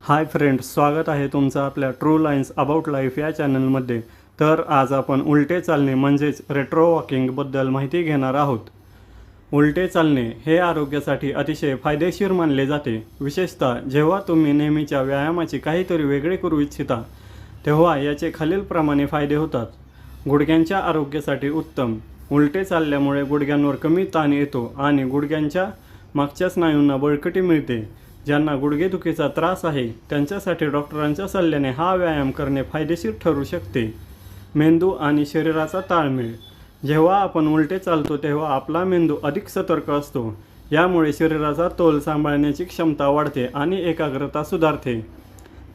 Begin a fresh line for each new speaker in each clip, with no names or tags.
Hi friends, स्वागत आहे तुमचं आपल्या ट्रू लाईन्स अबाउट लाईफ या चॅनलमध्ये। तर आज आपण उलटे चालणे म्हणजेच रेट्रो वॉकिंगबद्दल माहिती घेणार आहोत। उलटे चालणे हे आरोग्यासाठी अतिशय फायदेशीर मानले जाते। विशेषतः जेव्हा तुम्ही नेहमीच्या व्यायामाची काहीतरी वेगळे करू इच्छिता तेव्हा याचे खालीलप्रमाणे फायदे होतात। गुडघ्यांच्या आरोग्यासाठी उत्तम। उलटे चालल्यामुळे गुडघ्यांवर कमी ताण येतो आणि गुडघ्यांच्या मागच्या स्नायूंना बळकटी मिळते। ज्यांना गुडघेदुखीचा त्रास आहे त्यांच्यासाठी डॉक्टरांच्या सल्ल्याने हा व्यायाम करणे फायदेशीर ठरू शकते। मेंदू आणि शरीराचा ताळमेळ। जेव्हा आपण उलटे चालतो तेव्हा आपला मेंदू अधिक सतर्क असतो। यामुळे शरीराचा तोल सांभाळण्याची क्षमता वाढते आणि एकाग्रता सुधारते।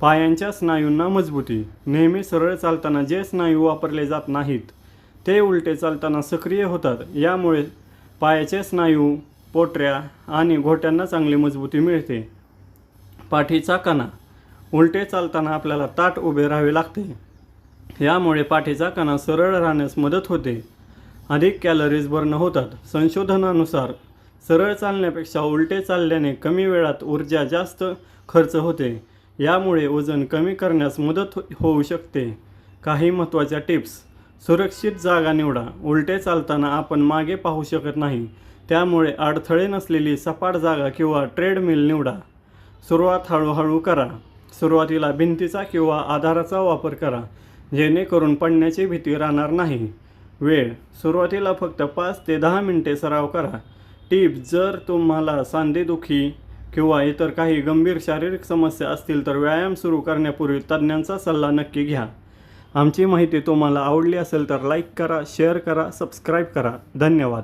पायांच्या स्नायूंना मजबूती। नेहमी सरळ चालताना जे स्नायू वापरले जात नाहीत ते उलटे चालताना सक्रिय होतात। यामुळे पायाचे स्नायू, पोटऱ्या आणि घोट्यांना चांगली मजबूती मिळते। पाठीचा कणा। उलटे चालताना आपल्याला ताठ उभे राहावे लागते। यामुळे पाठीचा कणा सरळ राहण्यास मदत होते। अधिक कॅलरीज बर्न होतात। संशोधनानुसार सरळ चालण्यापेक्षा उलटे चालल्याने कमी वेळात ऊर्जा जास्त खर्च होते। यामुळे वजन कमी करण्यास मदत होऊ शकते। काही महत्त्वाच्या टिप्स। सुरक्षित जागा निवडा। उलटे चालताना आपण मागे पाहू शकत नाही, त्यामुळे अडथळे नसलेली सपाट जागा किंवा ट्रेडमिल निवडा। सुरुवात हळूहळू करा। सुरुवातीला भिंतीचा किंवा आधाराचा वापर करा जेणेकरून पडण्याची भीती राहणार नाही। वेळ। सुरुवातीला फक्त 5 ते 10 मिनिटे सराव करा। टिप्स। जर तुम्हाला सांधेदुखी किंवा इतर काही गंभीर शारीरिक समस्या असतील तर व्यायाम सुरू करण्यापूर्वी तज्ज्ञांचा सल्ला नक्की घ्या। आमची माहिती तुम्हाला आवडली असेल तर लाईक करा, शेअर करा, सबस्क्राईब करा। धन्यवाद।